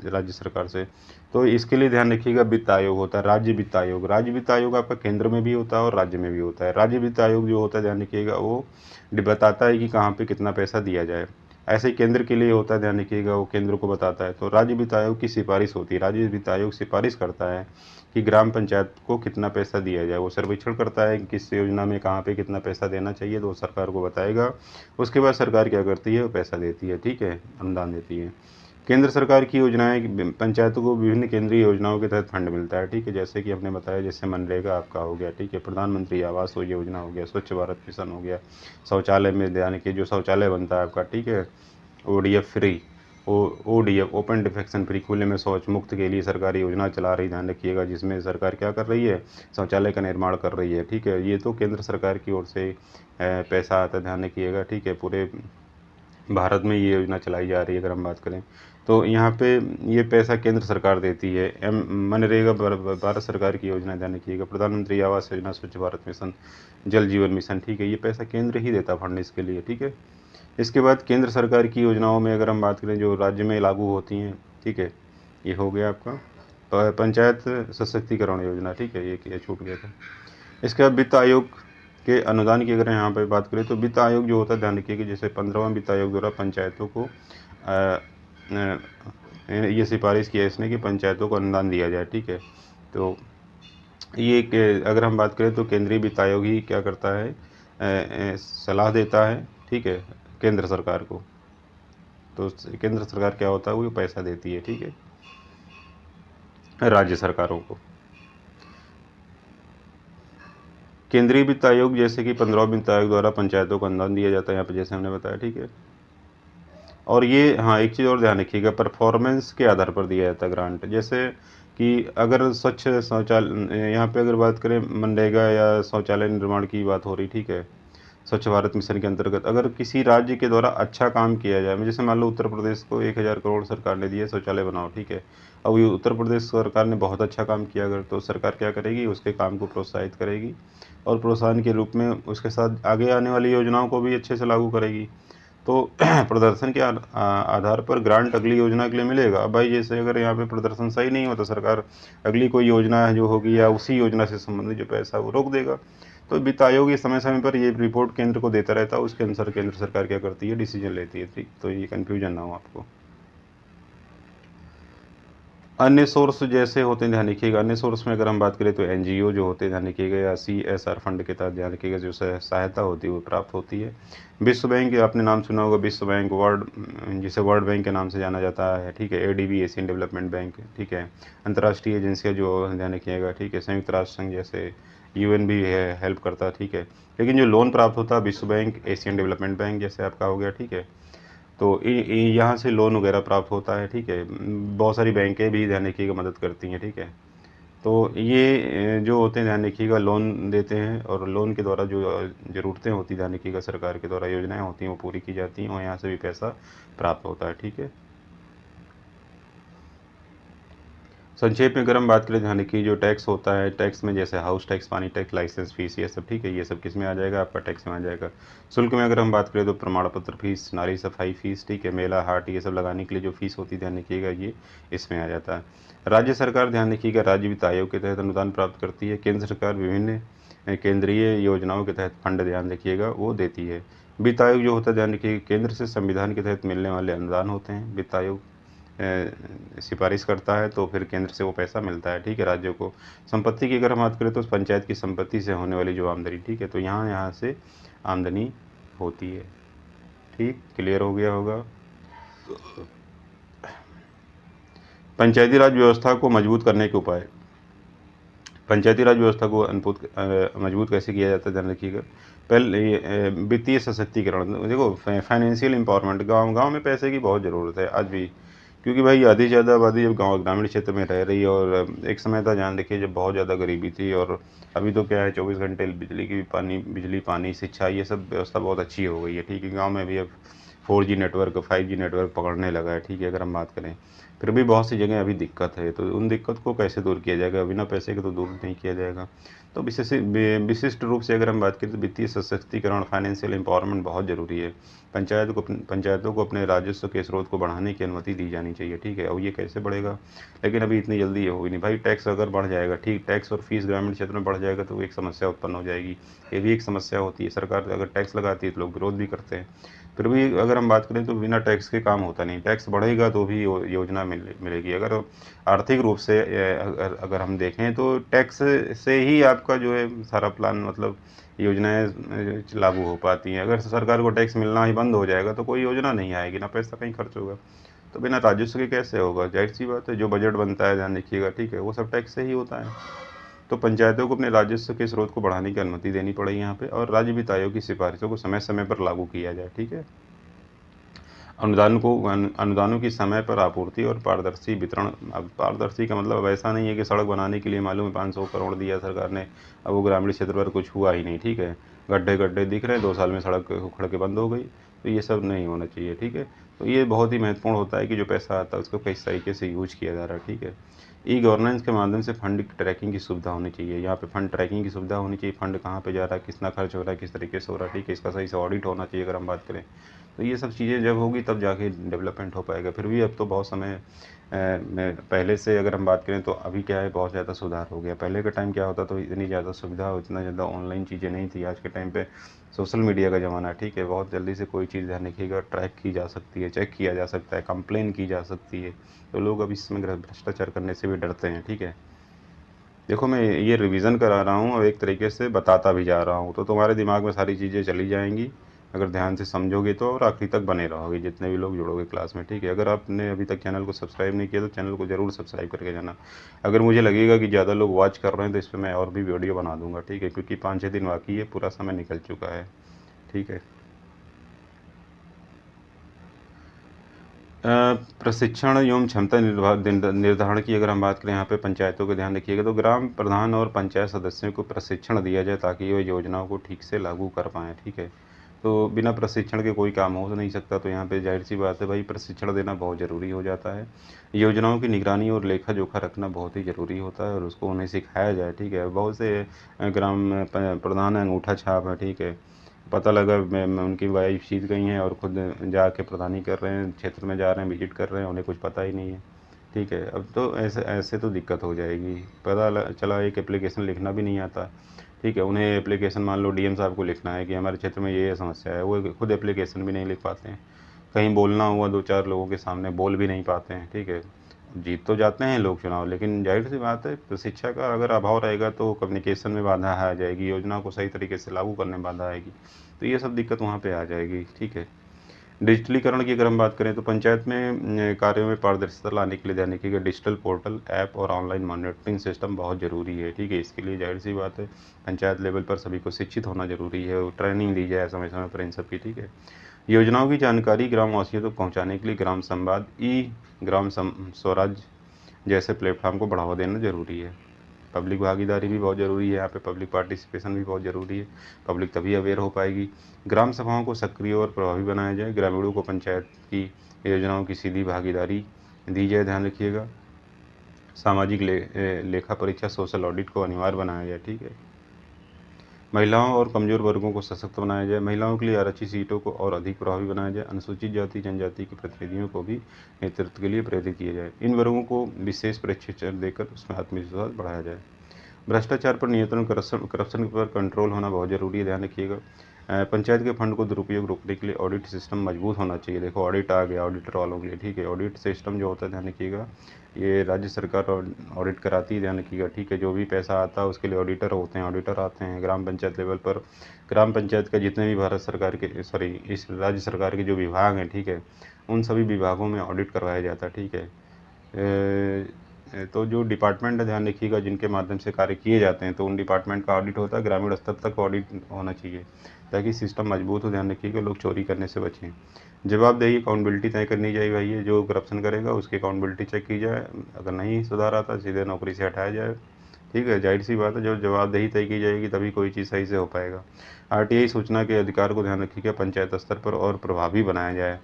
राज्य सरकार से, तो इसके लिए ध्यान रखिएगा, वित्त आयोग होता है, राज्य वित्त आयोग। राज्य वित्त आयोग आपका केंद्र में भी होता है और राज्य में भी होता है। राज्य वित्त आयोग जो होता है, ध्यान रखिएगा, वो बताता है कि कहाँ पे कितना पैसा दिया जाए। ऐसे ही केंद्र के लिए होता है, ध्यान रखिएगा, वो केंद्र को बताता है। तो राज्य वित्त आयोग की सिफारिश होती है, राज्य वित्त आयोग सिफारिश करता है कि ग्राम पंचायत को कितना पैसा दिया जाए। वो सर्वेक्षण करता है कि किस योजना में कहाँ पे कितना पैसा देना चाहिए, तो वो सरकार को बताएगा। उसके बाद सरकार क्या करती है, वो पैसा देती है, ठीक है, अनुदान देती है। केंद्र सरकार की योजनाएं, पंचायतों को विभिन्न केंद्रीय योजनाओं के तहत फंड मिलता है, ठीक है, जैसे कि हमने बताया, जैसे मनरेगा आपका हो गया, ठीक है, प्रधानमंत्री आवास योजना हो गया, स्वच्छ भारत मिशन हो गया, शौचालय में ध्यान के जो शौचालय बनता है आपका, ठीक है, ODF free, ODF open defection free, खुले में शौच मुक्त के लिए सरकारी योजना चला रही, ध्यान रखिएगा, जिसमें सरकार क्या कर रही है, शौचालय का निर्माण कर रही है, ठीक है। ये तो केंद्र सरकार की ओर से पैसा आता है, ध्यान रखिएगा, ठीक है। पूरे भारत में ये योजना चलाई जा रही है अगर हम बात करें तो। यहाँ पे ये पैसा केंद्र सरकार देती है। मनरेगा भारत सरकार की योजना, ध्यान रखिएगा, प्रधानमंत्री आवास योजना, स्वच्छ भारत मिशन, जल जीवन मिशन, ठीक है, ये पैसा केंद्र ही देता फंड इसके लिए, ठीक है। इसके बाद केंद्र सरकार की योजनाओं में अगर हम बात करें जो राज्य में लागू होती हैं, ठीक है, ये हो गया आपका पंचायत सशक्तिकरण योजना, ठीक है, ये छूट गया था। इसके बाद वित्त आयोग के अनुदान की अगर यहाँ पे बात करें तो वित्त आयोग जो होता है, ध्यान रखिए कि जैसे 15वां वित्त आयोग द्वारा पंचायतों को ये सिफारिश किया इसने कि पंचायतों को अनुदान दिया जाए, ठीक है। तो ये अगर हम बात करें तो केंद्रीय वित्त आयोग ही क्या करता है, सलाह देता है, ठीक है, केंद्र सरकार को। तो केंद्र सरकार क्या होता है, वो पैसा देती है, ठीक है, राज्य सरकारों को। केंद्रीय वित्त आयोग जैसे कि 15वां वित्त आयोग द्वारा पंचायतों को अनुदान दिया जाता है यहाँ पे, जैसे हमने बताया, ठीक है। और ये, हाँ, एक चीज़ और ध्यान रखिएगा, परफॉर्मेंस के आधार पर दिया जाता है ग्रांट। जैसे कि अगर स्वच्छ शौचालय, यहाँ पे अगर बात करें मनरेगा या शौचालय निर्माण की बात हो रही, ठीक है, स्वच्छ भारत मिशन के अंतर्गत अगर किसी राज्य के द्वारा अच्छा काम किया जाए, जैसे मान लो उत्तर प्रदेश को 1000 करोड़ सरकार ने दिए शौचालय बनाओ, ठीक है। अब ये उत्तर प्रदेश सरकार ने बहुत अच्छा काम किया अगर, तो सरकार क्या करेगी, उसके काम को प्रोत्साहित करेगी और प्रोत्साहन के रूप में उसके साथ आगे आने वाली योजनाओं को भी अच्छे से लागू करेगी। तो प्रदर्शन के आधार पर ग्रांट अगली योजना के लिए मिलेगा। अब भाई जैसे अगर यहाँ पे प्रदर्शन सही नहीं होता, सरकार अगली कोई योजना है जो होगी या उसी योजना से संबंधित जो पैसा वो रोक देगा। तो वित्त आयोग ये समय समय पर ये रिपोर्ट केंद्र को देता रहता है, उसके अनुसार केंद्र सरकार क्या करती है, डिसीजन लेती है, ठीक। तो ये कन्फ्यूजन ना हो आपको। अन्य सोर्स जैसे होते हैं, ध्यान रखिएगा, अन्य सोर्स में अगर हम बात करें तो एनजीओ जो होते हैं, ध्यान रखिएगा, या सीएसआर फंड के तहत, ध्यान रखिएगा, जो सहायता होती है वो प्राप्त होती है। विश्व बैंक, आपने नाम सुना होगा, विश्व बैंक, जिसे वर्ल्ड बैंक के नाम से जाना जाता है, ठीक है, एडीबी, एशियन डेवलपमेंट बैंक, ठीक है। अंतर्राष्ट्रीय एजेंसियाँ जो, ध्यान रखिएगा, ठीक है, संयुक्त राष्ट्र संघ जैसे यूएन भी है, हेल्प करता है, ठीक है। लेकिन जो लोन प्राप्त होता है, विश्व बैंक, एशियन डेवलपमेंट बैंक जैसे आपका हो गया, ठीक है। तो यहाँ से लोन वगैरह प्राप्त होता है, ठीक है। बहुत सारी बैंकें भी, ध्यान रखिएगा, मदद करती हैं, ठीक है। तो ये जो होते हैं, ध्यान रखिएगा, लोन देते हैं और लोन के द्वारा जो ज़रूरतें होती हैं, ध्यान रखिएगा, सरकार के द्वारा योजनाएं होती हैं वो पूरी की जाती हैं और यहाँ से भी पैसा प्राप्त होता है, ठीक है। संक्षेप में अगर हम बात करें, ध्यान रखिए, जो टैक्स होता है, टैक्स में जैसे हाउस टैक्स, पानी टैक्स, लाइसेंस फीस, ये सब, ठीक है, ये सब किस में आ जाएगा, आपका टैक्स में आ जाएगा। शुल्क में अगर हम बात करें तो प्रमाण पत्र फीस, नारी सफाई फीस, ठीक है, मेला हाट, ये सब लगाने के लिए जो फीस होती है, ध्यान रखिएगा, ये इसमें आ जाता है। राज्य सरकार, ध्यान रखिएगा, राज्य वित्त आयोग के तहत अनुदान प्राप्त करती है। केंद्र सरकार विभिन्न केंद्रीय योजनाओं के तहत फंड, ध्यान रखिएगा, वो देती है। वित्त आयोग जो होता है, ध्यान रखिएगा, केंद्र से संविधान के तहत मिलने वाले अनुदान होते हैं। वित्त आयोग सिफारिश करता है तो फिर केंद्र से वो पैसा मिलता है, ठीक है, राज्यों को। संपत्ति की अगर हम बात करें तो पंचायत की संपत्ति से होने वाली जो आमदनी, ठीक है, तो यहाँ से आमदनी होती है, ठीक, क्लियर हो गया होगा। पंचायती राज व्यवस्था को मजबूत करने के उपाय। पंचायती राज व्यवस्था को मजबूत कैसे किया जाता है, ध्यान रखिएगा। पहले वित्तीय सशक्तिकरण, देखो, फाइनेंशियल एम्पावरमेंट, गांव में पैसे की बहुत ज़रूरत है आज भी, क्योंकि भाई आधी से ज़्यादा आबादी जब गाँव ग्रामीण क्षेत्र में रह रही है। और एक समय था, ध्यान रखिए, जब बहुत ज़्यादा गरीबी थी। और अभी तो क्या है, 24 घंटे बिजली पानी शिक्षा, ये सब व्यवस्था बहुत अच्छी हो गई है, ठीक है। गाँव में भी अब 4G नेटवर्क, 5G नेटवर्क पकड़ने लगा है, ठीक है, अगर हम बात करें। फिर भी बहुत सी जगह अभी दिक्कत है, तो उन दिक्कत को कैसे दूर किया जाएगा, बिना पैसे के तो दूर नहीं किया जाएगा। तो विशिष्ट रूप से अगर हम बात करें तो वित्तीय सशक्तिकरण, फाइनेंशियल एम्पावरमेंट बहुत ज़रूरी है। पंचायतों को अपने राजस्व के स्रोत को बढ़ाने की अनुमति दी जानी चाहिए, ठीक है। और ये कैसे बढ़ेगा? लेकिन अभी इतनी जल्दी ये होगी नहीं भाई। टैक्स अगर बढ़ जाएगा, ठीक, टैक्स और फीस ग्रामीण क्षेत्र में बढ़ जाएगा तो एक समस्या उत्पन्न हो जाएगी। ये भी एक समस्या होती है। सरकार अगर टैक्स लगाती है तो लोग विरोध भी करते हैं। फिर भी अगर हम बात करें तो बिना टैक्स के काम होता नहीं। टैक्स बढ़ेगा तो भी योजना मिलेगी। अगर आर्थिक रूप से अगर हम देखें तो टैक्स से ही आपका जो है सारा प्लान, मतलब योजनाएं लागू हो पाती हैं। अगर सरकार को टैक्स मिलना ही बंद हो जाएगा तो कोई योजना नहीं आएगी, ना पैसा कहीं खर्च होगा। तो बिना राजस्व के कैसे होगा? जाहिर सी बात है। जो बजट बनता है, ध्यान रखिएगा, ठीक है, वो सब टैक्स से ही होता है। तो पंचायतों को अपने राजस्व के स्रोत को बढ़ाने की अनुमति देनी पड़ेगी यहाँ पे, और राज्य वित्त आयोग की सिफारिशों को समय समय पर लागू किया जाए, ठीक है। अनुदानों की समय पर आपूर्ति और पारदर्शी वितरण। अब पारदर्शी का मतलब अब ऐसा नहीं है कि सड़क बनाने के लिए मालूम है 500 करोड़ दिया सरकार ने, अब वो ग्रामीण क्षेत्र पर कुछ हुआ ही नहीं, ठीक है। गड्ढे गड्ढे दिख रहे हैं, 2 साल में सड़क उखड़ के बंद हो गई। तो ये सब नहीं होना चाहिए, ठीक है। तो ये बहुत ही महत्वपूर्ण होता है कि जो पैसा आता है उसको किस तरीके से यूज किया जा रहा है, ठीक है। ई गवर्नेंस के माध्यम से फंड ट्रैकिंग की सुविधा होनी चाहिए। यहाँ पे फंड ट्रैकिंग की सुविधा होनी चाहिए। फंड कहाँ पे जा रहा है, कितना खर्च हो रहा है, किस तरीके से हो रहा है, ठीक है। इसका सही से ऑडिट होना चाहिए अगर हम बात करें। तो ये सब चीज़ें जब होगी तब जाके डेवलपमेंट हो पाएगा। फिर भी अब तो बहुत समय में पहले से अगर हम बात करें तो अभी क्या है, बहुत ज़्यादा सुधार हो गया। पहले के टाइम क्या होता, तो इतनी ज़्यादा सुविधा, इतना ज़्यादा ऑनलाइन चीज़ें नहीं थी। आज के टाइम पे सोशल मीडिया का ज़माना है, ठीक है। बहुत जल्दी से कोई चीज़, ध्यान रखिएगा, ट्रैक की जा सकती है, चेक किया जा सकता है, कंप्लेन की जा सकती है। तो लोग अब इसमें भ्रष्टाचार करने से भी डरते हैं, ठीक है। देखो, मैं ये रिवीजन करा रहा हूँ और एक तरीके से बताता भी जा रहा हूँ, तो तुम्हारे दिमाग में सारी चीज़ें चली जाएंगी अगर ध्यान से समझोगे तो, और आखिरी तक बने रहोगे जितने भी लोग जुड़ोगे क्लास में, ठीक है। अगर आपने अभी तक चैनल को सब्सक्राइब नहीं किया तो चैनल को ज़रूर सब्सक्राइब करके जाना। अगर मुझे लगेगा कि ज़्यादा लोग वॉच कर रहे हैं तो इस पर मैं और भी वीडियो बना दूंगा, ठीक है, क्योंकि 5-6 दिन बाकी है, पूरा समय निकल चुका है, ठीक है। प्रशिक्षण एवं क्षमता निर्धारण की अगर हम बात करें यहाँ पे पंचायतों का, ध्यान रखिएगा, तो ग्राम प्रधान और पंचायत सदस्यों को प्रशिक्षण दिया जाए ताकि वो योजनाओं को ठीक से लागू कर पाएँ, ठीक है। तो बिना प्रशिक्षण के कोई काम हो नहीं सकता, तो यहाँ पे ज़ाहिर-सी बात है भाई, प्रशिक्षण देना बहुत ज़रूरी हो जाता है। योजनाओं की निगरानी और लेखा-जोखा रखना बहुत ही ज़रूरी होता है और उसको उन्हें सिखाया जाए, ठीक है। बहुत से ग्राम प्रधान अंगूठा छाप है, ठीक है। पता लगा मैं उनकी वाइफ़ जीत गई हैं और खुद जाके प्रधानी कर रहे हैं, क्षेत्र में जा रहे हैं, विज़िट कर रहे हैं, उन्हें कुछ पता ही नहीं है, ठीक है। अब तो ऐसे ऐसे तो दिक्कत हो जाएगी। पता ल चला एक एप्लीकेशन लिखना भी नहीं आता, ठीक है। उन्हें एप्लीकेशन, मान लो डीएम साहब को लिखना है कि हमारे क्षेत्र में ये समस्या है, वो खुद एप्लीकेशन भी नहीं लिख पाते हैं। कहीं बोलना हुआ 2-4 लोगों के सामने बोल भी नहीं पाते हैं, ठीक है। जीत तो जाते हैं लोग चुनाव, लेकिन ज़ाहिर-सी बात है, तो शिक्षा का अगर अभाव रहेगा तो कम्युनिकेशन में बाधा आ जाएगी, योजना को सही तरीके से लागू करने में बाधा आएगी। तो ये सब दिक्कत वहाँ पे आ जाएगी, ठीक है। डिजिटलीकरण की अगर हम बात करें तो पंचायत में कार्यों में पारदर्शिता लाने के लिए, ध्यान रखिएगा, डिजिटल पोर्टल, ऐप और ऑनलाइन मॉनिटरिंग सिस्टम बहुत ज़रूरी है, ठीक है। इसके लिए ज़ाहिर-सी बात है, पंचायत लेवल पर सभी को शिक्षित होना ज़रूरी है और ट्रेनिंग दी जाए समय-समय पर इन सब की, ठीक है। योजनाओं की जानकारी ग्रामवासियों तक पहुँचाने के लिए ग्राम संवाद, ई ग्राम स्वराज जैसे प्लेटफ़ॉर्म को बढ़ावा देना ज़रूरी है। पब्लिक भागीदारी भी बहुत ज़रूरी है, यहाँ पे पब्लिक पार्टिसिपेशन भी बहुत ज़रूरी है। पब्लिक तभी अवेयर हो पाएगी। ग्राम सभाओं को सक्रिय और प्रभावी बनाया जाए, ग्रामीणों को पंचायत की योजनाओं की सीधी भागीदारी दी जाए, ध्यान रखिएगा। सामाजिक लेखा परीक्षा, सोशल ऑडिट को अनिवार्य बनाया जाए, ठीक है। महिलाओं और कमज़ोर वर्गों को सशक्त बनाया जाए, महिलाओं के लिए आरक्षित सीटों को और अधिक प्रभावी बनाया जाए, अनुसूचित जाति जनजाति के प्रतिनिधियों को भी नेतृत्व के लिए प्रेरित किया जाए। इन वर्गों को विशेष प्रशिक्षण देकर उसमें आत्मविश्वास बढ़ाया जाए। भ्रष्टाचार पर नियंत्रण, करप्शन पर कंट्रोल होना बहुत ज़रूरी है, ध्यान रखिएगा। पंचायत के फंड को दुरुपयोग रोकने के लिए ऑडिट सिस्टम मजबूत होना चाहिए। देखो, ऑडिट आ गया ऑडिटर वालों के लिए, ठीक है। ऑडिट सिस्टम जो होता है, ध्यान रखिएगा, ये राज्य सरकार ऑडिट कराती है, ध्यान रखिएगा, ठीक है। जो भी पैसा आता है उसके लिए ऑडिटर होते हैं, ऑडिटर आते हैं ग्राम पंचायत लेवल पर। ग्राम पंचायत का जितने भी भारत सरकार के, सॉरी, इस राज्य सरकार के जो विभाग हैं, ठीक है, उन सभी विभागों में ऑडिट करवाया जाता है, ठीक है। तो जो डिपार्टमेंट है, ध्यान रखिएगा, जिनके माध्यम से कार्य किए जाते हैं, तो उन डिपार्टमेंट का ऑडिट होता है। ग्रामीण स्तर तक ऑडिट होना चाहिए ताकि सिस्टम मजबूत हो, ध्यान रखिएगा, लोग चोरी करने से बचें। जवाबदेही, अकाउंटेबिलिटी तय करनी चाहिए भाई, ये जो करप्शन करेगा उसकी अकाउंटेबिलिटी चेक की जाए। अगर नहीं सुधार आता सीधे नौकरी से हटाया जाए, ठीक है। जाहिर सी बात है, जब जवाबदेही तय की जाएगी तभी कोई चीज़ सही से हो पाएगा। आरटीआई सूचना के अधिकार को, ध्यान रखिएगा, पंचायत स्तर पर और प्रभावी बनाया जाए।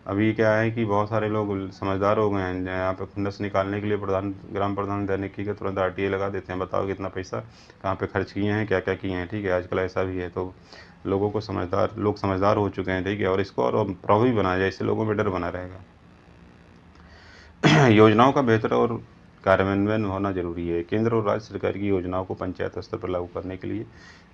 अभी क्या है कि बहुत सारे लोग समझदार हो गए हैं, यहाँ पे खुंदस निकालने के लिए ग्राम प्रधान दैनिकी का तुरंत आरटीआई लगा देते हैं, बताओ कितना पैसा कहाँ पे खर्च किए हैं, क्या क्या किए हैं, ठीक है। आजकल ऐसा भी है, तो लोग समझदार हो चुके हैं, ठीक है। और इसको और प्रभावी बनाया जाए, इससे लोगों में डर बना रहेगा। योजनाओं का बेहतर और कार्यान्वयन होना जरूरी है। केंद्र और राज्य सरकार की योजनाओं को पंचायत स्तर पर लागू करने के लिए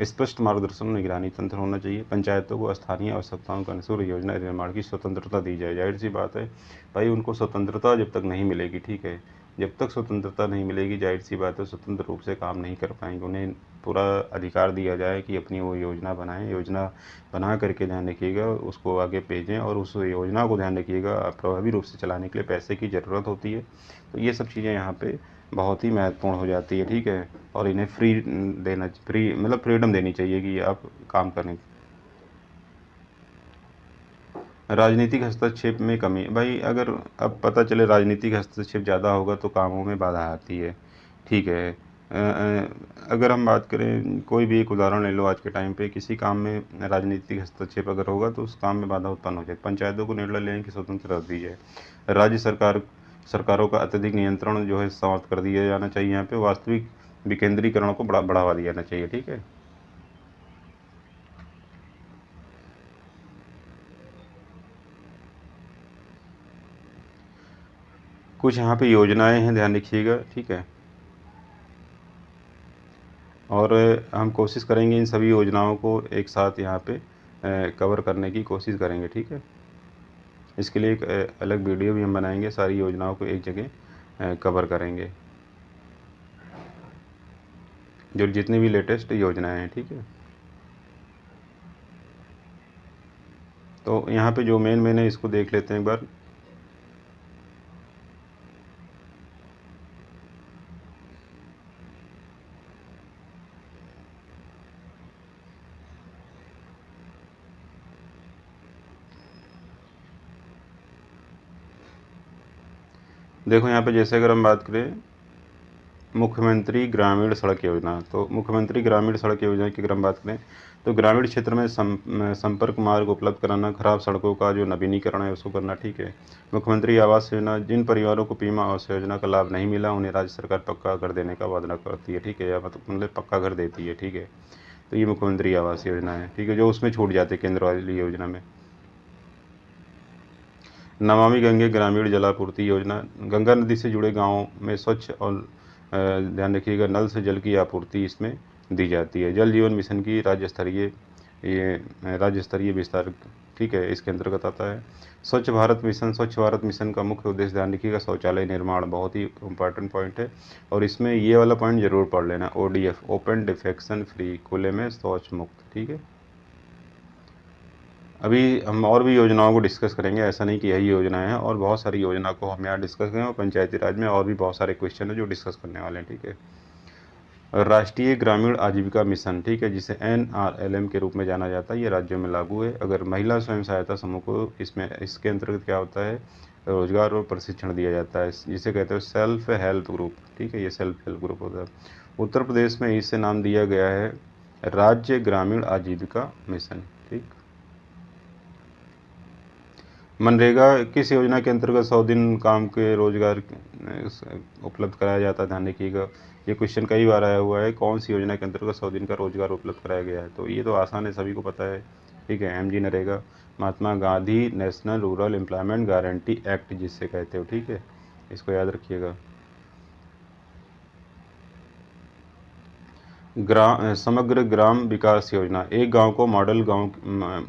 स्पष्ट मार्गदर्शन और निगरानी तंत्र होना चाहिए। पंचायतों को स्थानीय आवश्यकताओं के अनुसार योजना निर्माण की स्वतंत्रता दी जाए। जाहिर सी बात है भाई, उनको स्वतंत्रता जब तक नहीं मिलेगी, ठीक है, जब तक स्वतंत्रता नहीं मिलेगी, जाहिर सी बात है स्वतंत्र रूप से काम नहीं कर पाएंगे। उन्हें पूरा अधिकार दिया जाए कि अपनी वो योजना बनाएं, योजना बना करके ध्यान रखिएगा उसको आगे भेजें, और उस योजना को ध्यान रखिएगा प्रभावी रूप से चलाने के लिए पैसे की ज़रूरत होती है। तो ये सब चीज़ें यहाँ पे बहुत ही महत्वपूर्ण हो जाती है, ठीक है। और इन्हें फ्री मतलब फ्रीडम देनी चाहिए कि आप काम करें। राजनीतिक हस्तक्षेप में कमी, भाई अगर अब पता चले राजनीतिक हस्तक्षेप ज़्यादा होगा तो कामों में बाधा आती है, ठीक है। अगर हम बात करें, कोई भी एक उदाहरण ले लो, आज के टाइम पे किसी काम में राजनीतिक हस्तक्षेप अगर होगा तो उस काम में बाधा उत्पन्न हो जाए। पंचायतों को निर्णय लेने की स्वतंत्रता दी जाए। राज्य सरकारों का अत्यधिक नियंत्रण जो है समाप्त कर दिया जाना चाहिए। यहाँ पे वास्तविक विकेंद्रीकरण को बढ़ावा दिया जाना चाहिए, ठीक है। कुछ यहाँ पे योजनाएं हैं, ध्यान रखिएगा, ठीक है। और हम कोशिश करेंगे इन सभी योजनाओं को एक साथ यहाँ पे कवर करने की कोशिश करेंगे, ठीक है। इसके लिए एक अलग वीडियो भी हम बनाएंगे, सारी योजनाओं को एक जगह कवर करेंगे, जो जितनी भी लेटेस्ट योजनाएं हैं, ठीक है। तो यहाँ पे जो मेन है इसको देख लेते हैं एक बार। देखो यहाँ पे जैसे अगर हम बात करें मुख्यमंत्री ग्रामीण सड़क योजना, तो मुख्यमंत्री ग्रामीण सड़क योजना की अगर हम बात करें तो ग्रामीण क्षेत्र में संपर्क मार्ग उपलब्ध कराना, खराब सड़कों का जो नवीनीकरण है उसको करना, ठीक है। मुख्यमंत्री आवास योजना, जिन परिवारों को पीएम आवास योजना का लाभ नहीं मिला उन्हें राज्य सरकार पक्का घर देने का वादा करती है, ठीक है, या मतलब पक्का घर देती है, ठीक है। तो ये मुख्यमंत्री आवास योजना है, ठीक है, जो उसमें छूट जाते केंद्र वाली योजना में। नमामि गंगे ग्रामीण जलापूर्ति योजना, गंगा नदी से जुड़े गाँवों में स्वच्छ और ध्यान रखिएगा नल से जल की आपूर्ति इसमें दी जाती है। जल जीवन मिशन की राज्य स्तरीय विस्तार, ठीक है, इसके अंतर्गत आता है। स्वच्छ भारत मिशन का मुख्य उद्देश्य, ध्यान रखिएगा, शौचालय निर्माण, बहुत ही इंपॉर्टेंट पॉइंट है। और इसमें ये वाला पॉइंट जरूर पढ़ लेना, ODF, ओपन डिफेक्शन फ्री, खुले में शौच मुक्त, ठीक है। अभी हम और भी योजनाओं को डिस्कस करेंगे, ऐसा नहीं कि यही योजना है, और बहुत सारी योजना को हम यहाँ डिस्कस करेंगे, और पंचायती राज में और भी बहुत सारे क्वेश्चन है जो डिस्कस करने वाले हैं, ठीक है। राष्ट्रीय ग्रामीण आजीविका मिशन, ठीक है, जिसे NRLM के रूप में जाना जाता है, ये राज्यों में लागू है। अगर महिला स्वयं सहायता समूह को इसके अंतर्गत क्या होता है, रोजगार और प्रशिक्षण दिया जाता है, जिसे कहते हैं सेल्फ हेल्प ग्रुप, ठीक है, ये सेल्फ हेल्प ग्रुप होता है। उत्तर प्रदेश में इसे नाम दिया गया है राज्य ग्रामीण आजीविका मिशन, ठीक। मनरेगा किस योजना के अंतर्गत 100 दिन काम के रोजगार उपलब्ध कराया जाता है, ध्यान रखिएगा। ये क्वेश्चन कई बार आया हुआ है, कौन सी योजना के अंतर्गत 100 दिन का रोजगार उपलब्ध कराया गया है, तो ये तो आसान है, सभी को पता है, ठीक है, MG NREGA, Mahatma Gandhi national rural employment guarantee act जिससे कहते हो, ठीक है, इसको याद रखिएगा। समग्र ग्राम विकास योजना, एक गांव को मॉडल गांव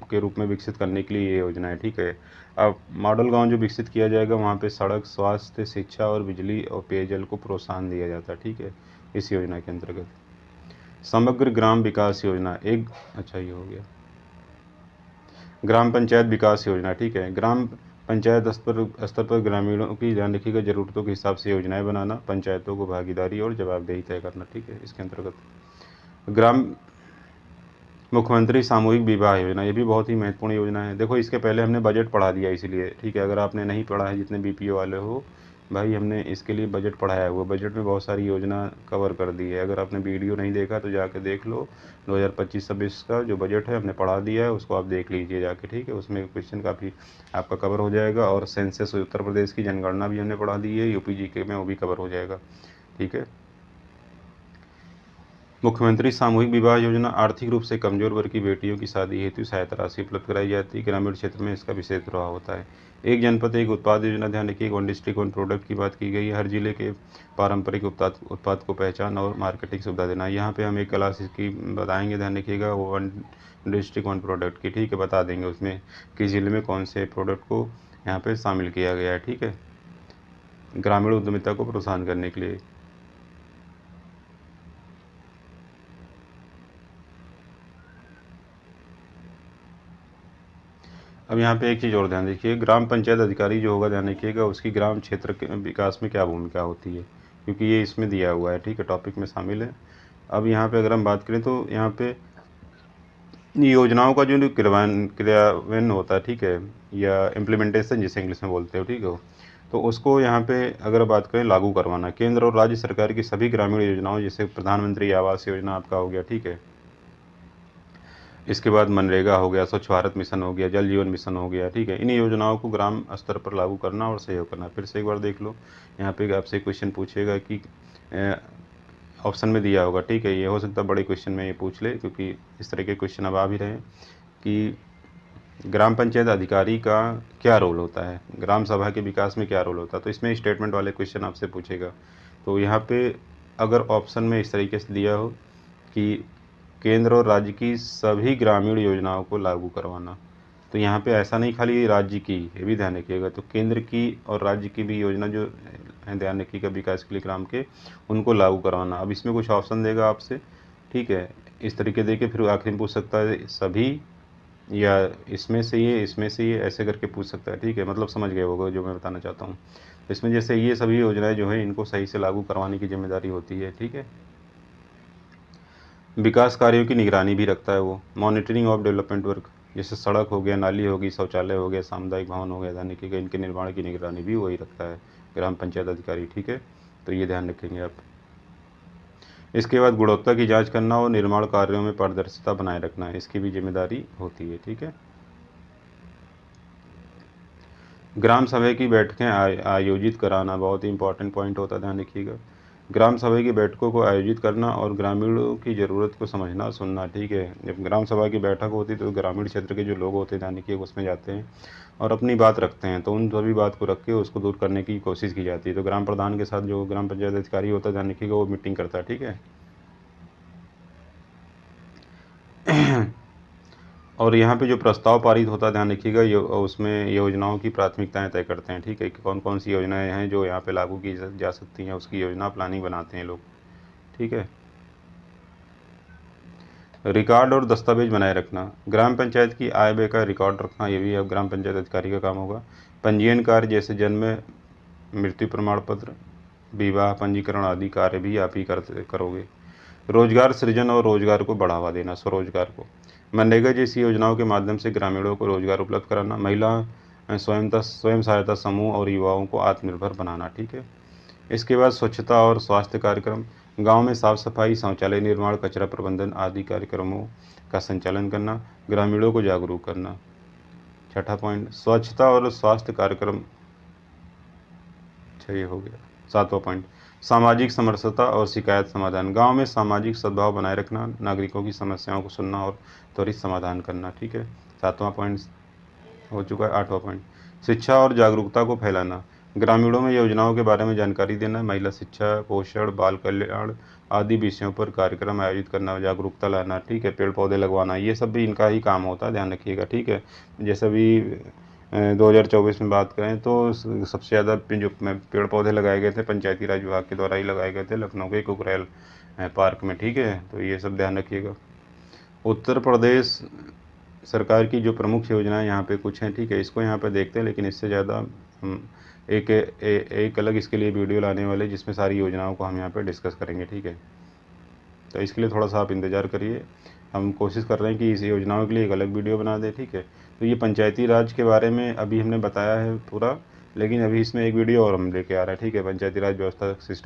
के रूप में विकसित करने के लिए ये योजना है, ठीक है। अब मॉडल गांव जो विकसित किया जाएगा वहाँ पे सड़क, स्वास्थ्य, शिक्षा और बिजली और पेयजल को प्रोत्साहन दिया जाता है, ठीक है, इस योजना के अंतर्गत। समग्र ग्राम विकास योजना, एक अच्छा ये हो गया। ग्राम पंचायत विकास योजना, ठीक है, ग्राम पंचायत स्तर पर ग्रामीणों की, ध्यान रखिएगा, ज़रूरतों के हिसाब से योजनाएं बनाना, पंचायतों को भागीदारी और जवाबदेही तय करना, ठीक है, इसके अंतर्गत। ग्राम मुख्यमंत्री सामूहिक विवाह योजना, ये भी बहुत ही महत्वपूर्ण योजना है। देखो इसके पहले हमने बजट पढ़ा दिया इसलिए, ठीक है, अगर आपने नहीं पढ़ा है, जितने BPO वाले हो, भाई हमने इसके लिए बजट पढ़ाया हुआ, बजट में बहुत सारी योजना कवर कर दी है। अगर आपने वीडियो नहीं देखा तो जाके देख लो, 2025-26 का जो बजट है हमने पढ़ा दिया है, उसको आप देख लीजिए जाके, ठीक है। उसमें क्वेश्चन काफ़ी आपका कवर हो जाएगा। और सेंसस उत्तर प्रदेश की जनगणना भी हमने पढ़ा दी है, यूपी जीके में वो भी कवर हो जाएगा, ठीक है। मुख्यमंत्री सामूहिक विवाह योजना आर्थिक रूप से कमजोर वर्ग की बेटियों की शादी हेतु सहायता राशि उपलब्ध कराई जाती है। ग्रामीण क्षेत्र में इसका विशेष प्रभाव होता है। एक जनपद एक उत्पाद योजना, ध्यान रखिए, वन डिस्ट्रिक्ट वन प्रोडक्ट की बात की गई है। हर जिले के पारंपरिक उत्पाद को पहचान और मार्केटिंग सुविधा देना। यहाँ पे हम एक क्लास इसकी बताएंगे, ध्यान रखिएगा, वन डिस्ट्रिक्ट वन प्रोडक्ट की, ठीक है, बता देंगे उसमें किस जिले में कौन से प्रोडक्ट को यहाँ पे शामिल किया गया है, ठीक है, ग्रामीण उद्यमिता को प्रोत्साहन करने के लिए। अब यहाँ पे एक चीज़ और ध्यान देखिए, ग्राम पंचायत अधिकारी जो होगा, ध्यान रखिएगा, उसकी ग्राम क्षेत्र के विकास में क्या भूमिका होती है, क्योंकि ये इसमें दिया हुआ है, ठीक है, टॉपिक में शामिल है। अब यहाँ पे अगर हम बात करें तो यहाँ पे योजनाओं का जो क्रियान्वयन होता है, ठीक है, या इम्प्लीमेंटेशन जिसे इंग्लिश में बोलते हो, ठीक है, तो उसको यहाँ पे अगर बात करें लागू करवाना, केंद्र और राज्य सरकार की सभी ग्रामीण योजनाओं, जैसे प्रधानमंत्री आवास योजना आपका हो गया, ठीक है, इसके बाद मनरेगा हो गया, स्वच्छ भारत मिशन हो गया, जल जीवन मिशन हो गया, ठीक है, इन योजनाओं को ग्राम स्तर पर लागू करना और सहयोग करना। फिर से एक बार देख लो, यहाँ पे आपसे क्वेश्चन पूछेगा कि ऑप्शन में दिया होगा, ठीक है, ये हो सकता है बड़े क्वेश्चन में ये पूछ ले, क्योंकि इस तरह के क्वेश्चन अब आ भी रहे हैं कि ग्राम पंचायत अधिकारी का क्या रोल होता है, ग्राम सभा के विकास में क्या रोल होता है। तो इसमें स्टेटमेंट वाले क्वेश्चन आपसे पूछेगा। तो यहाँ पे अगर ऑप्शन में इस तरीके से दिया हो कि केंद्र और राज्य की सभी ग्रामीण योजनाओं को लागू करवाना, तो यहाँ पे ऐसा नहीं खाली राज्य की, ये भी ध्यान रखिएगा, तो केंद्र की और राज्य की भी योजना जो है, ध्यान रखिएगा, विकास के लिए ग्राम के, उनको लागू करवाना। अब इसमें कुछ ऑप्शन देगा आपसे, ठीक है, इस तरीके दे के फिर आखिर में पूछ सकता है सभी, या इसमें से ये ऐसे करके पूछ सकता है, ठीक है, मतलब समझ गए होगा जो मैं बताना चाहता हूँ। तो इसमें जैसे ये सभी योजनाएं जो है इनको सही से लागू करवाने की जिम्मेदारी होती है, ठीक है। विकास कार्यों की निगरानी भी रखता है वो, मॉनिटरिंग ऑफ डेवलपमेंट वर्क, जैसे सड़क हो गया, नाली होगी, शौचालय हो गया, सामुदायिक भवन हो गया, यानी कि इनके निर्माण की निगरानी भी वही रखता है, ग्राम पंचायत अधिकारी, ठीक है। तो ये ध्यान रखेंगे आप। इसके बाद गुणवत्ता की जांच करना और निर्माण कार्यों में पारदर्शिता बनाए रखना, इसकी भी जिम्मेदारी होती है, ठीक है। ग्राम सभा की बैठकें आयोजित कराना बहुत ही इंपॉर्टेंट पॉइंट होता है, ध्यान रखिएगा। ग्राम सभा की बैठकों को आयोजित करना और ग्रामीणों की ज़रूरत को समझना सुनना, ठीक है। जब ग्राम सभा की बैठक होती है तो ग्रामीण क्षेत्र के जो लोग होते हैं, ध्यान रखिए, उसमें जाते हैं और अपनी बात रखते हैं, तो उन सभी बात को रख के उसको दूर करने की कोशिश की जाती है। तो ग्राम प्रधान के साथ जो ग्राम पंचायत अधिकारी होता है, ध्यान रखिएगा, वो मीटिंग करता है, ठीक है। और यहाँ पे जो प्रस्ताव पारित होता है, ध्यान रखिएगा, उसमें योजनाओं की प्राथमिकताएं तय करते हैं, ठीक है, कि कौन कौन सी योजनाएं हैं जो यहाँ पे लागू की जा सकती हैं, उसकी योजना प्लानिंग बनाते हैं लोग, ठीक है। रिकॉर्ड और दस्तावेज बनाए रखना, ग्राम पंचायत की आय व्यय का रिकॉर्ड रखना, ये भी अब ग्राम पंचायत अधिकारी का काम होगा। पंजीयन कार्य जैसे जन्म मृत्यु प्रमाण पत्र, विवाह पंजीकरण आदि कार्य भी आप ही करोगे। रोजगार सृजन और रोजगार को बढ़ावा देना, स्वरोजगार को, मनरेगा जैसी योजनाओं के माध्यम से ग्रामीणों को रोजगार उपलब्ध कराना, महिला स्वयं सहायता समूह और युवाओं को आत्मनिर्भर बनाना, ठीक है। इसके बाद स्वच्छता और स्वास्थ्य कार्यक्रम, गांव में साफ सफाई, शौचालय निर्माण, कचरा प्रबंधन आदि कार्यक्रमों का संचालन करना, ग्रामीणों को जागरूक करना। छठा पॉइंट, स्वच्छता और स्वास्थ्य कार्यक्रम, अच्छा ये हो गया। सातवां पॉइंट, सामाजिक समरसता और शिकायत समाधान, गांव में सामाजिक सद्भाव बनाए रखना, नागरिकों की समस्याओं को सुनना और त्वरित समाधान करना, ठीक है। सातवां पॉइंट हो चुका है। आठवां पॉइंट, शिक्षा और जागरूकता को फैलाना, ग्रामीणों में योजनाओं के बारे में जानकारी देना, महिला शिक्षा, पोषण, बाल कल्याण आदि विषयों पर कार्यक्रम आयोजित करना, जागरूकता लाना, ठीक है, पेड़ पौधे लगवाना, ये सब भी इनका ही काम होता है, ध्यान रखिएगा, ठीक है। जैसे भी 2024 में बात करें तो सबसे ज़्यादा जो पेड़ पौधे लगाए गए थे पंचायती राज विभाग के द्वारा ही लगाए गए थे, लखनऊ के कुकरेल पार्क में, ठीक है। तो ये सब ध्यान रखिएगा। उत्तर प्रदेश सरकार की जो प्रमुख योजनाएं यहाँ पे कुछ हैं, ठीक है, इसको यहाँ पे देखते हैं, लेकिन इससे ज़्यादा हम एक अलग इसके लिए वीडियो लाने वाले जिसमें सारी योजनाओं को हम यहाँ पे डिस्कस करेंगे, ठीक है। तो इसके लिए थोड़ा सा आप इंतज़ार करिए, हम कोशिश कर रहे हैं कि इस योजनाओं के लिए एक अलग वीडियो बना दें, ठीक है। तो ये पंचायती राज के बारे में अभी हमने बताया है पूरा, लेकिन अभी इसमें एक वीडियो और हम लेके आ रहे हैं, ठीक है, पंचायती राज व्यवस्था सिस्टम